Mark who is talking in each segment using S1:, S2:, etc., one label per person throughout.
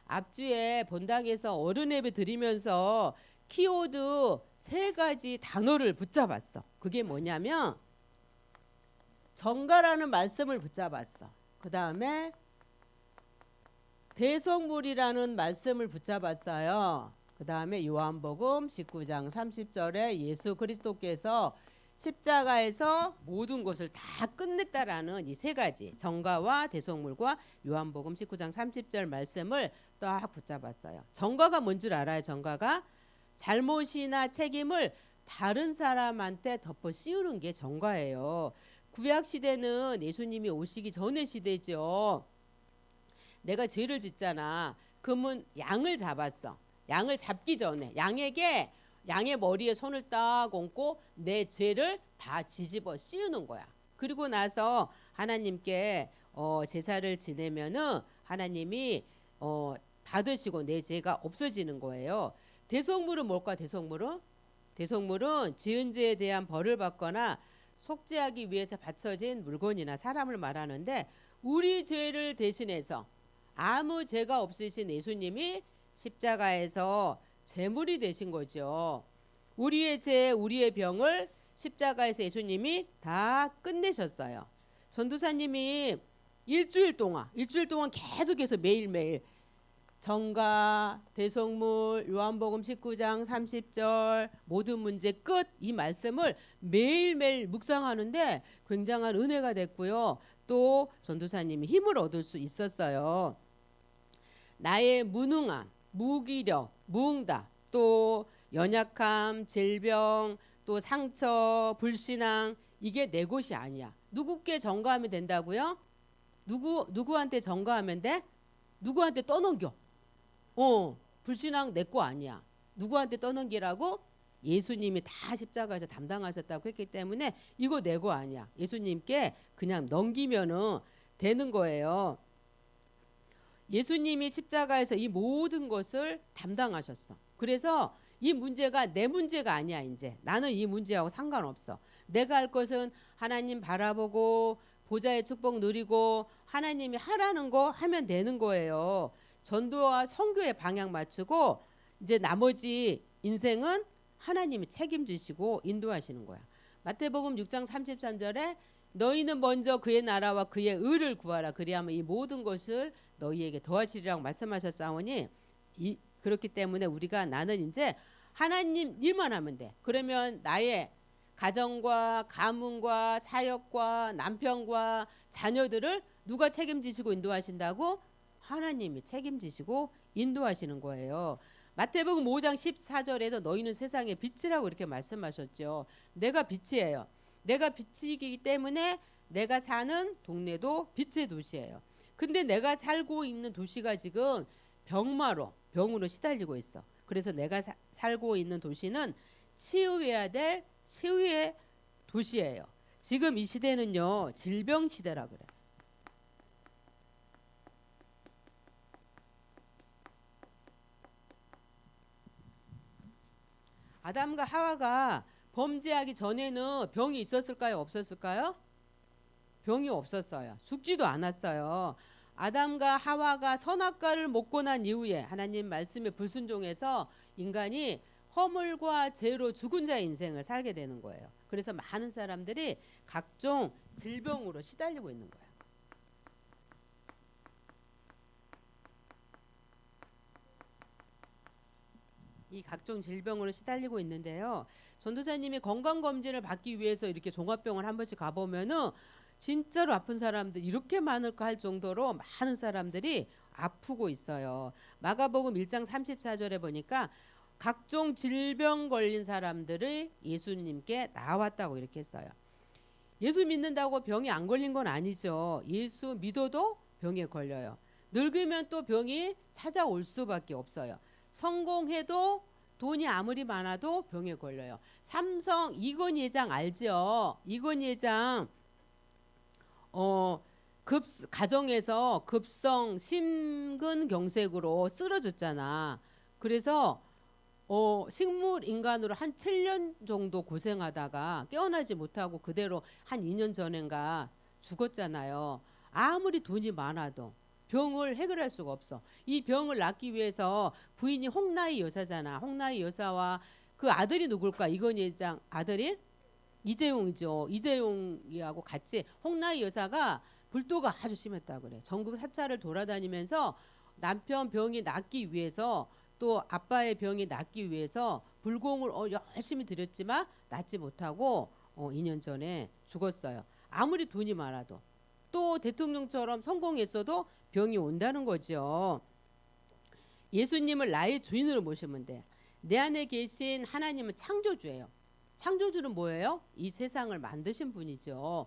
S1: 앞주에 본당에서 어른 예배 드리면서 키워드 3가지 단어를 붙잡았어. 그게 뭐냐면 정가라는 말씀을 붙잡았어. 그 다음에 대속물이라는 말씀을 붙잡았어요. 그 다음에 요한복음 19장 30절에 예수 그리스도께서 십자가에서 모든 것을 다 끝냈다라는 이 3가지 정가와 대속물과 요한복음 19장 30절 말씀을 딱 붙잡았어요. 정가가 뭔 줄 알아요? 정가가 잘못이나 책임을 다른 사람한테 덮어 씌우는 게 정가예요. 구약 시대는 예수님이 오시기 전의 시대죠. 내가 죄를 짓잖아. 그러면 양을 잡았어. 양을 잡기 전에 양의 머리에 손을 딱 얹고 내 죄를 다 뒤집어 씌우는 거야. 그리고 나서 하나님께 제사를 지내면은 하나님이 받으시고 내 죄가 없어지는 거예요. 대속물은 뭘까? 대속물은 지은 죄에 대한 벌을 받거나 속죄하기 위해서 바쳐진 물건이나 사람을 말하는데 우리 죄를 대신해서 아무 죄가 없으신 예수님이 십자가에서 제물이 되신 거죠. 우리의 죄, 우리의 병을 십자가에서 예수님이 다 끝내셨어요. 전도사님이 일주일 동안 계속해서 매일매일 정가, 대속물, 요한복음 19장 30절 모든 문제 끝 이 말씀을 매일매일 묵상하는데 굉장한 은혜가 됐고요. 또 전도사님이 힘을 얻을 수 있었어요. 나의 무능함, 무기력, 무응답, 또 연약함, 질병, 또 상처, 불신앙 이게 내 것이 아니야. 누구께 전가하면 된다고요? 누구한테 전가하면 돼? 누구한테 떠넘겨. 불신앙 내 거 아니야. 누구한테 떠넘기라고? 예수님이 다 십자가에서 담당하셨다고 했기 때문에 이거 내 거 아니야. 예수님께 그냥 넘기면은 되는 거예요. 예수님이 십자가에서 이 모든 것을 담당하셨어. 그래서 이 문제가 내 문제가 아니야. 이제 나는 이 문제하고 상관없어. 내가 할 것은 하나님 바라보고 보좌의 축복 누리고 하나님이 하라는 거 하면 되는 거예요. 전도와 선교의 방향 맞추고 이제 나머지 인생은 하나님이 책임지시고 인도하시는 거야. 마태복음 6장 33절에 너희는 먼저 그의 나라와 그의 의를 구하라. 그리하면 이 모든 것을 너희에게 더하시리라고 말씀하셨사오니 그렇기 때문에 나는 이제 하나님 일만 하면 돼. 그러면 나의 가정과 가문과 사역과 남편과 자녀들을 누가 책임지시고 인도하신다고? 하나님이 책임지시고 인도하시는 거예요. 마태복음 5장 14절에도 너희는 세상의 빛이라고 이렇게 말씀하셨죠. 내가 빛이에요. 내가 빛이기 때문에 내가 사는 동네도 빛의 도시예요. 근데 내가 살고 있는 도시가 지금 병으로 시달리고 있어. 그래서 내가 살고 있는 도시는 치유해야 될 치유의 도시예요. 지금 이 시대는요, 질병 시대라 그래. 아담과 하와가 범죄하기 전에는 병이 있었을까요? 없었을까요? 병이 없었어요. 죽지도 않았어요. 아담과 하와가 선악과를 먹고 난 이후에 하나님 말씀에 불순종해서 인간이 허물과 죄로 죽은 자의 인생을 살게 되는 거예요. 그래서 많은 사람들이 각종 질병으로 시달리고 있는 거예요. 이 각종 질병으로 시달리고 있는데요. 전도사님이 건강검진을 받기 위해서 이렇게 종합병원 한 번씩 가보면은 진짜로 아픈 사람들 이렇게 많을까 할 정도로 많은 사람들이 아프고 있어요. 마가복음 1장 34절에 보니까 각종 질병 걸린 사람들을 예수님께 나왔다고 이렇게 했어요. 예수 믿는다고 병이 안 걸린 건 아니죠. 예수 믿어도 병에 걸려요. 늙으면 또 병이 찾아올 수밖에 없어요. 성공해도 돈이 아무리 많아도 병에 걸려요. 삼성 이건희 회장 알죠? 이건희 회장 가정에서 급성 심근경색으로 쓰러졌잖아. 그래서 식물 인간으로 한 7년 정도 고생하다가 깨어나지 못하고 그대로 한 2년 전인가 죽었잖아요. 아무리 돈이 많아도 병을 해결할 수가 없어. 이 병을 낫기 위해서 부인이 홍나이 여사잖아. 홍나이 여사와 그 아들이 누굴까? 이건희 회장 아들이 이대용이죠. 이대용이하고 같이 홍나이 여사가 불도가 아주 심했다 그래. 전국 사찰을 돌아다니면서 남편 병이 낫기 위해서 또 아빠의 병이 낫기 위해서 불공을 열심히 들였지만 낫지 못하고 2년 전에 죽었어요. 아무리 돈이 많아도 또 대통령처럼 성공했어도 병이 온다는 거죠. 예수님을 나의 주인으로 모시면 돼. 내 안에 계신 하나님은 창조주예요. 창조주는 뭐예요? 이 세상을 만드신 분이죠.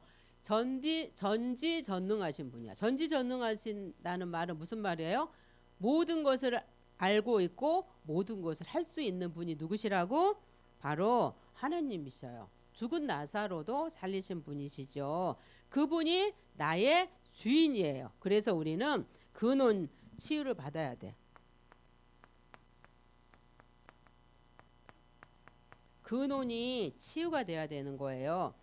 S1: 전지전능하신 분이야. 전지전능하신다는 말은 무슨 말이에요? 모든 것을 알고 있고 모든 것을 할 수 있는 분이 누구시라고? 바로 하나님이셔요. 죽은 나사로도 살리신 분이시죠. 그분이 나의 주인이에요. 그래서 우리는 근원 치유를 받아야 돼. 근원이 치유가 돼야 되는 거예요.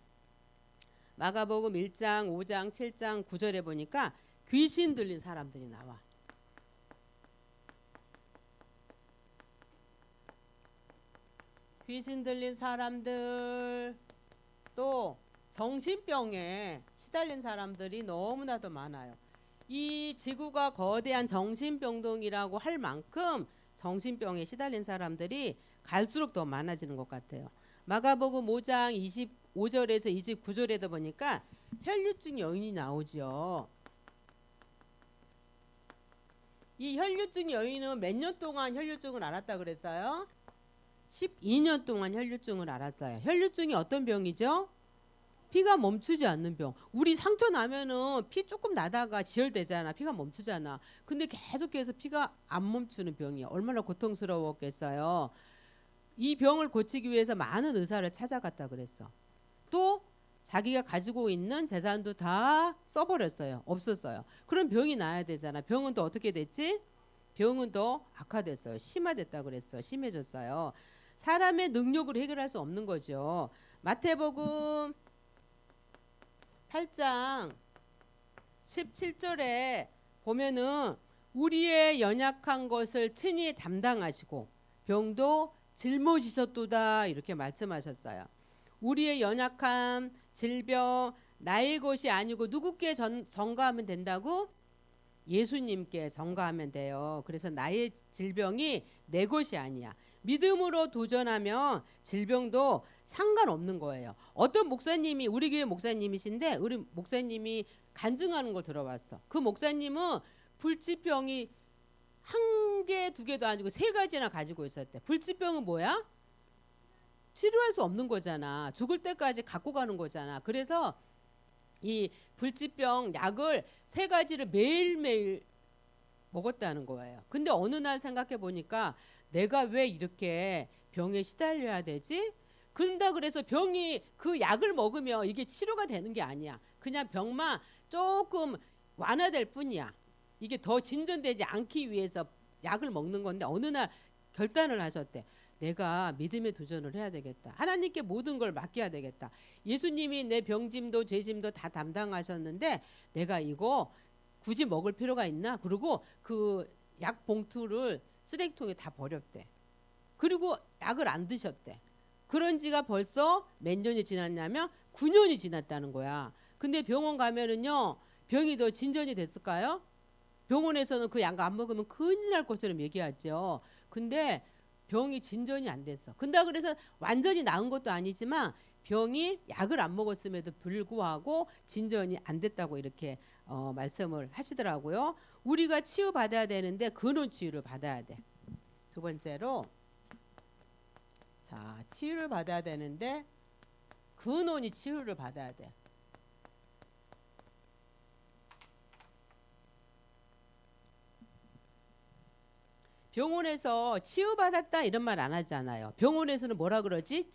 S1: 마가복음 1장, 5장, 7장, 9절에 보니까 귀신 들린 사람들이 나와. 귀신 들린 사람들, 또 정신병에 시달린 사람들이 너무나도 많아요. 이 지구가 거대한 정신병동이라고 할 만큼 정신병에 시달린 사람들이 갈수록 더 많아지는 것 같아요. 마가복음 5장 25절에서 29절에도 보니까 혈류증 여인이 나오죠. 이 혈류증 여인은 몇 년 동안 혈류증을 앓았다 그랬어요? 12년 동안 혈류증을 앓았어요. 혈류증이 어떤 병이죠? 피가 멈추지 않는 병. 우리 상처 나면은 피 조금 나다가 지혈되잖아. 피가 멈추잖아. 근데 계속해서 피가 안 멈추는 병이야. 얼마나 고통스러웠겠어요. 이 병을 고치기 위해서 많은 의사를 찾아갔다 그랬어. 또 자기가 가지고 있는 재산도 다 써버렸어요. 없었어요. 그럼 병이 나야 되잖아. 병은 또 어떻게 됐지? 병은 더 악화됐어요. 심화됐다 그랬어요. 심해졌어요. 사람의 능력으로 해결할 수 없는 거죠. 마태복음 8장 17절에 보면은 우리의 연약한 것을 친히 담당하시고 병도 짊어지셨도다 이렇게 말씀하셨어요. 우리의 연약함, 질병 나의 것이 아니고 누구께 전가하면 된다고? 예수님께 전가하면 돼요. 그래서 나의 질병이 내 것이 아니야. 믿음으로 도전하면 질병도 상관없는 거예요. 어떤 목사님이 우리 교회 목사님이신데 우리 목사님이 간증하는 거 들어봤어. 그 목사님은 불치병이 한 개, 두 개도 아니고 세 가지나 가지고 있었대. 불치병은 뭐야? 치료할 수 없는 거잖아. 죽을 때까지 갖고 가는 거잖아. 그래서 이 불치병 약을 세 가지를 매일매일 먹었다는 거예요. 근데 어느 날 생각해 보니까 내가 왜 이렇게 병에 시달려야 되지? 그런다 그래서 병이 그 약을 먹으면 이게 치료가 되는 게 아니야. 그냥 병만 조금 완화될 뿐이야. 이게 더 진전되지 않기 위해서 약을 먹는 건데 어느 날 결단을 하셨대. 내가 믿음의 도전을 해야 되겠다. 하나님께 모든 걸 맡겨야 되겠다. 예수님이 내 병짐도 죄짐도 다 담당하셨는데 내가 이거 굳이 먹을 필요가 있나? 그리고 그 약 봉투를 쓰레기통에 다 버렸대. 그리고 약을 안 드셨대. 그런 지가 벌써 몇 년이 지났냐면 9년이 지났다는 거야. 근데 병원 가면은요. 병이 더 진전이 됐을까요? 병원에서는 그 약 안 먹으면 큰일 날 것처럼 얘기하죠. 근데 병이 진전이 안 됐어. 근데 그래서 완전히 나은 것도 아니지만 병이 약을 안 먹었음에도 불구하고 진전이 안 됐다고 이렇게 말씀을 하시더라고요. 우리가 치유받아야 되는데 근원 치유를 받아야 돼. 두 번째로 자 치유를 받아야 되는데 근원이 치유를 받아야 돼. 병원에서 치유받았다 이런 말 안 하잖아요. 병원에서는 뭐라 그러지?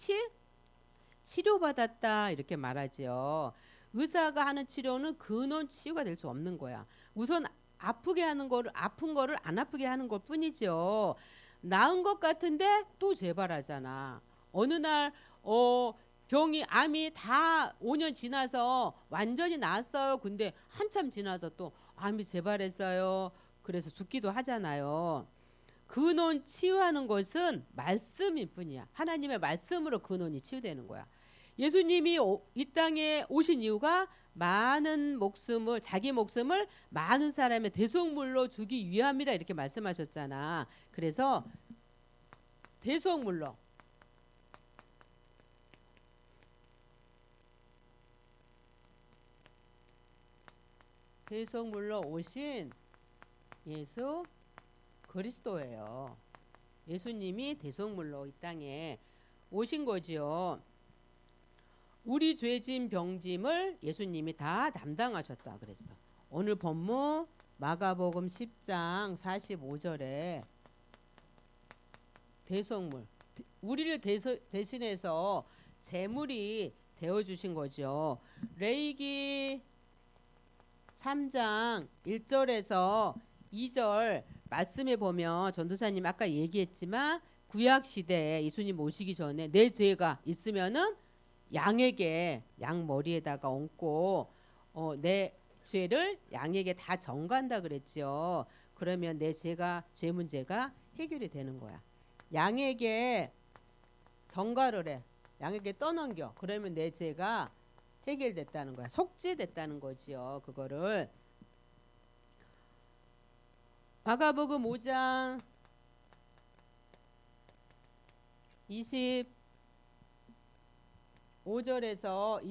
S1: 치료받았다 이렇게 말하지요. 의사가 하는 치료는 근원 치유가 될 수 없는 거야. 우선 아프게 하는 거를 아픈 거를 안 아프게 하는 것 뿐이죠. 나은 것 같은데 또 재발하잖아. 어느 날 병이 암이 다 5년 지나서 완전히 나았어요. 근데 한참 지나서 또 암이 재발했어요. 그래서 죽기도 하잖아요. 근원 치유하는 것은 말씀일 뿐이야. 하나님의 말씀으로 근원이 치유되는 거야. 예수님이 이 땅에 오신 이유가 많은 목숨을, 자기 목숨을 많은 사람의 대속물로 주기 위함이라 이렇게 말씀하셨잖아. 그래서 대속물로 오신 예수 그리스도예요. 예수님이 대속물로 이 땅에 오신 거지요. 우리 죄짐 병짐을 예수님이 다 담당하셨다 그랬어. 오늘 본문 마가복음 10장 45절에 대속물, 우리를 대신해서 제물이 되어주신 거죠. 레위기 3장 1절에서 2절 말씀에 보면 전도사님 아까 얘기했지만 구약 시대에 예수님 오시기 전에 내 죄가 있으면은 양에게 양 머리에다가 얹고 내 죄를 양에게 다 전가한다 그랬지요. 그러면 내 죄 문제가 해결이 되는 거야. 양에게 전가를 해. 양에게 떠넘겨. 그러면 내 죄가 해결됐다는 거야. 속죄됐다는 거지요. 그거를 마가복음 5장 25절에서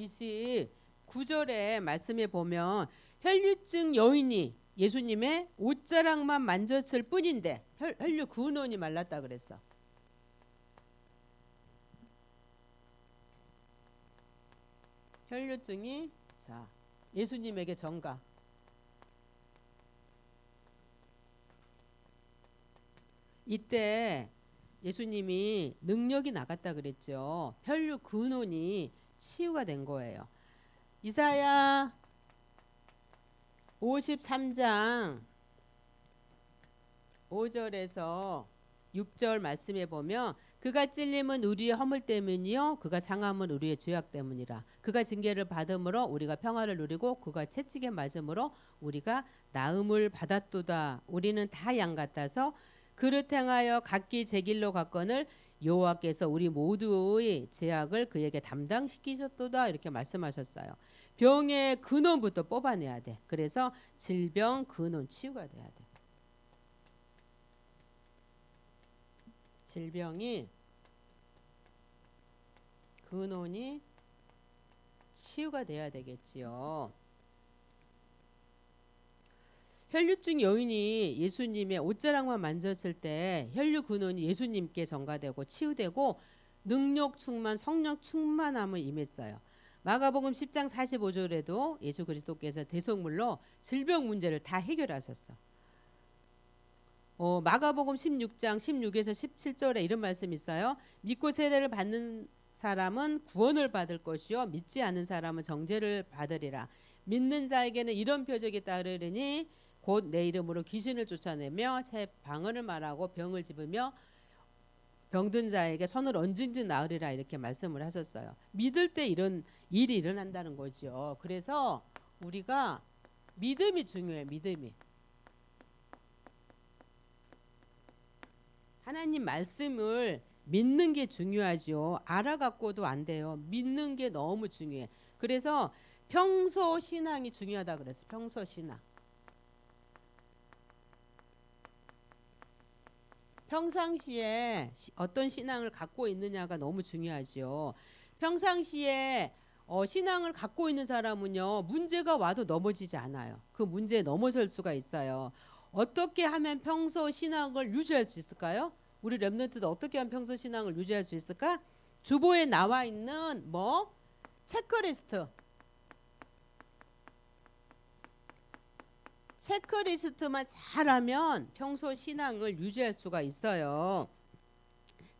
S1: 29절에 말씀에 보면 혈류증 여인이 예수님의 옷자락만 만졌을 뿐인데 혈류 근원이 말랐다 그랬어. 혈류증이 자 예수님에게 전가. 이때 예수님이 능력이 나갔다 그랬죠. 혈류 근원이 치유가 된 거예요. 이사야 53장 5절에서 6절 말씀에 보면 그가 찔림은 우리의 허물 때문이요 그가 상함은 우리의 죄악 때문이라. 그가 징계를 받음으로 우리가 평화를 누리고 그가 채찍에 맞음으로 우리가 나음을 받았도다. 우리는 다 양 같아서 그릇 행하여 각기 제 길로 갔거늘 여호와께서 우리 모두의 죄악을 그에게 담당시키셨도다. 이렇게 말씀하셨어요. 병의 근원부터 뽑아내야 돼. 그래서 질병 근원 치유가 돼야 돼. 질병이 근원이 치유가 돼야 되겠지요. 혈류증 여인이 예수님의 옷자락만 만졌을 때 혈류 근원이 예수님께 전가되고 치유되고 능력 충만, 성령 충만함을 임했어요. 마가복음 10장 45절에도 예수 그리스도께서 대속물로 질병 문제를 다 해결하셨어. 마가복음 16장 16에서 17절에 이런 말씀이 있어요. 믿고 세례를 받는 사람은 구원을 받을 것이요 믿지 않는 사람은 정죄를 받으리라. 믿는 자에게는 이런 표적이 따르리니 곧 내 이름으로 귀신을 쫓아내며 새 방언을 말하고 병을 집으며 병든 자에게 손을 얹은지 나으리라. 이렇게 말씀을 하셨어요. 믿을 때 이런 일이 일어난다는 거죠. 그래서 우리가 믿음이 중요해. 믿음이. 하나님 말씀을 믿는 게 중요하죠. 알아갖고도 안 돼요. 믿는 게 너무 중요해. 그래서 평소 신앙이 중요하다 그랬어. 평소 신앙. 평상시에 어떤 신앙을 갖고 있느냐가 너무 중요하죠. 평상시에 신앙을 갖고 있는 사람은요. 문제가 와도 넘어지지 않아요. 그 문제에 넘어설 수가 있어요. 어떻게 하면 평소 신앙을 유지할 수 있을까요? 우리 렘넌트도 어떻게 하면 평소 신앙을 유지할 수 있을까? 주보에 나와 있는 체크리스트. 체크리스트만 잘하면 평소 신앙을 유지할 수가 있어요.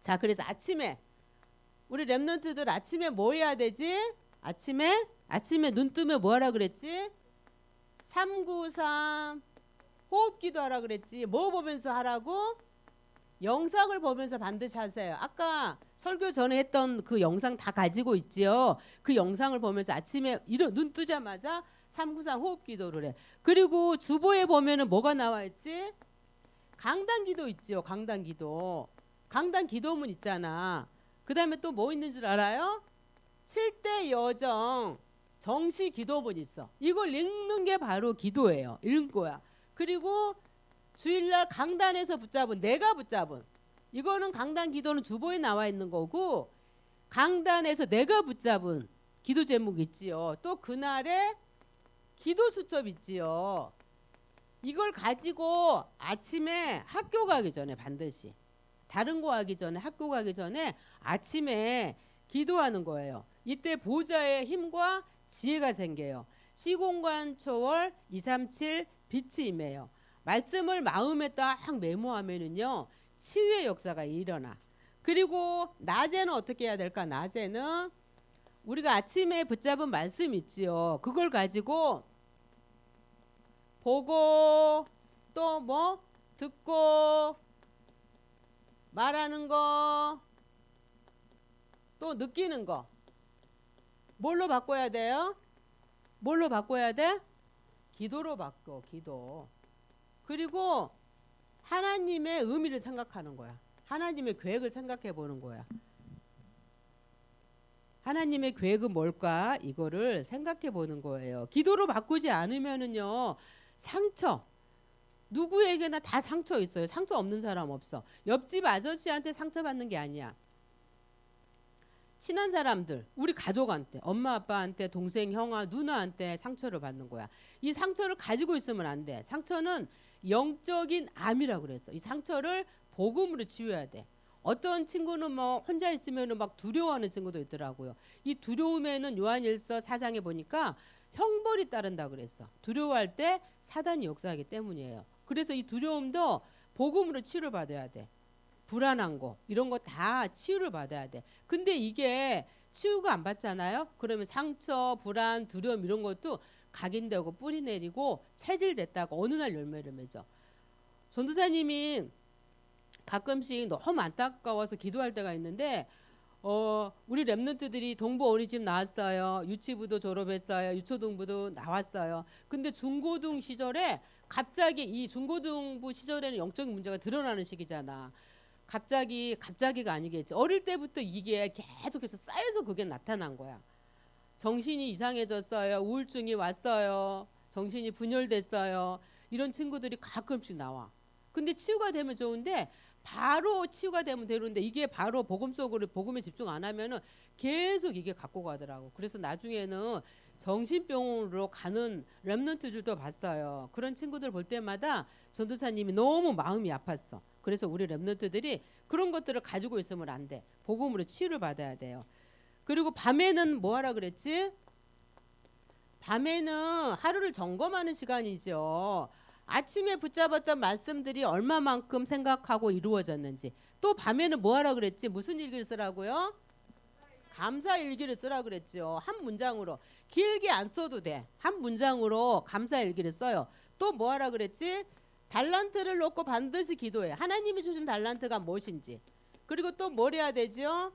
S1: 자, 그래서 아침에 우리 렘넌트들 아침에 뭐 해야 되지? 아침에 눈 뜨면 뭐 하라 그랬지? 393 호흡기도 하라 그랬지. 뭐 보면서 하라고? 영상을 보면서 반드시 하세요. 아까 설교 전에 했던 그 영상 다 가지고 있지요. 그 영상을 보면서 아침에 눈 뜨자마자 393 호흡 기도를 해. 그리고 주보에 보면은 뭐가 나와 있지? 강단 기도 있죠. 강단 기도. 강단 기도문 있잖아. 그 다음에 또 뭐 있는 줄 알아요? 7대 여정 정시 기도문 있어. 이걸 읽는 게 바로 기도예요. 읽는 거야. 그리고 주일날 강단에서 붙잡은, 내가 붙잡은, 이거는 강단 기도는 주보에 나와 있는 거고, 강단에서 내가 붙잡은 기도 제목 있지요. 또 그날의 기도 수첩 있지요. 이걸 가지고 아침에 학교 가기 전에 반드시, 다른 거 하기 전에, 학교 가기 전에 아침에 기도하는 거예요. 이때 보좌의 힘과 지혜가 생겨요. 시공간 초월 237 빛이 임해요. 말씀을 마음에 딱 메모하면은요, 치유의 역사가 일어나. 그리고 낮에는 어떻게 해야 될까? 낮에는 우리가 아침에 붙잡은 말씀 있지요. 그걸 가지고 보고 또 뭐 듣고 말하는 거 또 느끼는 거 뭘로 바꿔야 돼요? 뭘로 바꿔야 돼? 기도로 바꿔. 기도. 그리고 하나님의 의미를 생각하는 거야. 하나님의 계획을 생각해 보는 거야. 하나님의 계획은 뭘까? 이거를 생각해 보는 거예요. 기도로 바꾸지 않으면은요, 상처, 누구에게나 다 상처 있어요. 상처 없는 사람 없어. 옆집 아저씨한테 상처받는 게 아니야. 친한 사람들, 우리 가족한테, 엄마 아빠한테, 동생, 형아, 누나한테 상처를 받는 거야. 이 상처를 가지고 있으면 안 돼. 상처는 영적인 암이라고 그랬어. 이 상처를 복음으로 치유해야 돼. 어떤 친구는 뭐 혼자 있으면 막 두려워하는 친구도 있더라고요. 이 두려움에는 요한일서 4장에 보니까 형벌이 따른다 그랬어. 두려워할 때 사단이 역사하기 때문이에요. 그래서 이 두려움도 복음으로 치유를 받아야 돼. 불안한 거 이런 거 다 치유를 받아야 돼. 근데 이게 치유가 안 받잖아요. 그러면 상처, 불안, 두려움 이런 것도 각인되고 뿌리 내리고 체질됐다가 어느 날 열매를 맺어. 전도사님이 가끔씩 너무 안타까워서 기도할 때가 있는데 우리 랩런트들이 동부 어린이집 나왔어요. 유치부도 졸업했어요. 유초등부도 나왔어요. 근데 중고등 시절에 갑자기 이 중고등부 시절에는 영적인 문제가 드러나는 시기잖아. 갑자기가 아니겠지. 어릴 때부터 이게 계속해서 쌓여서 그게 나타난 거야. 정신이 이상해졌어요. 우울증이 왔어요. 정신이 분열됐어요. 이런 친구들이 가끔씩 나와. 근데 치유가 되면 좋은데 바로 치유가 되면 되는데 이게 바로 복음 속으로 복음에 집중 안 하면은 계속 이게 갖고 가더라고. 그래서 나중에는 정신병원으로 가는 랩런트들도 봤어요. 그런 친구들 볼 때마다 전도사님이 너무 마음이 아팠어. 그래서 우리 랩런트들이 그런 것들을 가지고 있으면 안 돼. 복음으로 치유를 받아야 돼요. 그리고 밤에는 뭐 하라 그랬지? 밤에는 하루를 점검하는 시간이죠. 아침에 붙잡았던 말씀들이 얼마만큼 생각하고 이루어졌는지. 또 밤에는 뭐 하라 그랬지? 무슨 일기를 쓰라고요? 감사 일기를 쓰라 그랬죠. 한 문장으로. 길게 안 써도 돼. 한 문장으로 감사 일기를 써요. 또 뭐 하라 그랬지? 달란트를 놓고 반드시 기도해. 하나님이 주신 달란트가 무엇인지. 그리고 또 뭘 해야 되죠?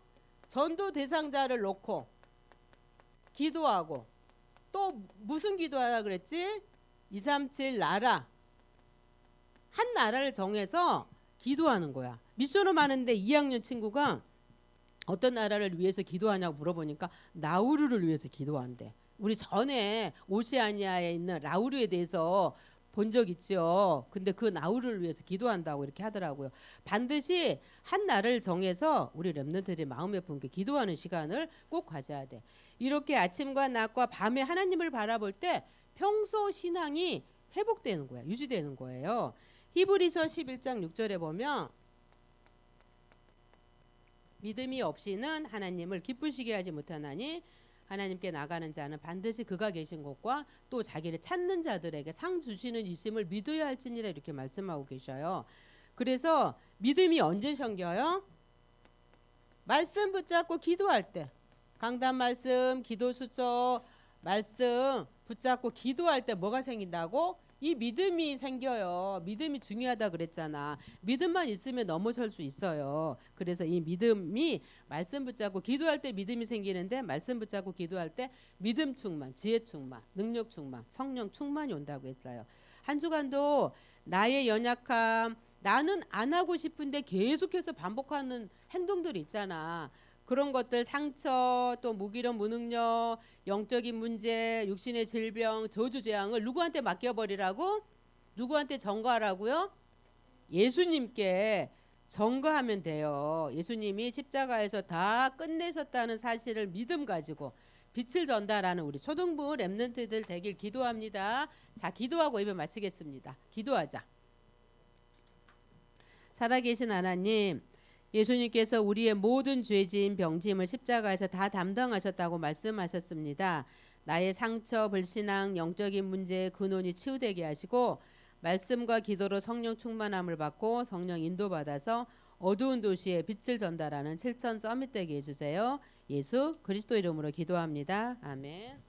S1: 전도 대상자를 놓고 기도하고. 또 무슨 기도하라 그랬지? 237 나라. 한 나라를 정해서 기도하는 거야. 미션을 하는데 2학년 친구가 어떤 나라를 위해서 기도하냐고 물어보니까 나우루를 위해서 기도한대. 우리 전에 오세아니아에 있는 라우루에 대해서 본 적 있죠. 근데 그 나우루를 위해서 기도한다고 이렇게 하더라고요. 반드시 한 날을 정해서 우리 렘넌트들이 마음에 품게 기도하는 시간을 꼭 가져야 돼. 이렇게 아침과 낮과 밤에 하나님을 바라볼 때 평소 신앙이 회복되는 거야. 유지되는 거예요. 히브리서 11장 6절에 보면 믿음이 없이는 하나님을 기쁘시게 하지 못하나니 하나님께 나가는 자는 반드시 그가 계신 곳과 또 자기를 찾는 자들에게 상 주시는 이심을 믿어야 할지니라 이렇게 말씀하고 계셔요. 그래서 믿음이 언제 생겨요? 말씀 붙잡고 기도할 때. 강단 말씀, 기도 수첩, 말씀 붙잡고 기도할 때 뭐가 생긴다고? 이 믿음이 생겨요. 믿음이 중요하다 그랬잖아. 믿음만 있으면 넘어설 수 있어요. 그래서 이 믿음이 말씀 붙잡고 기도할 때 믿음이 생기는데 말씀 붙잡고 기도할 때 믿음 충만, 지혜 충만, 능력 충만, 성령 충만이 온다고 했어요. 한 주간도 나의 연약함, 나는 안 하고 싶은데 계속해서 반복하는 행동들이 있잖아. 그런 것들 상처 또 무기력 무능력 영적인 문제 육신의 질병 저주 재앙을 누구한테 맡겨버리라고? 누구한테 전가하라고요? 예수님께 전가하면 돼요. 예수님이 십자가에서 다 끝내셨다는 사실을 믿음 가지고 빛을 전달하는 우리 초등부 렘넌트들 되길 기도합니다. 자, 기도하고 예배 마치겠습니다. 기도하자. 살아계신 하나님, 예수님께서 우리의 모든 죄짐, 병짐을 십자가에서 다 담당하셨다고 말씀하셨습니다. 나의 상처, 불신앙, 영적인 문제의 근원이 치유되게 하시고 말씀과 기도로 성령 충만함을 받고 성령 인도받아서 어두운 도시에 빛을 전달하는 실천 서밋 되게 해주세요. 예수 그리스도 이름으로 기도합니다. 아멘.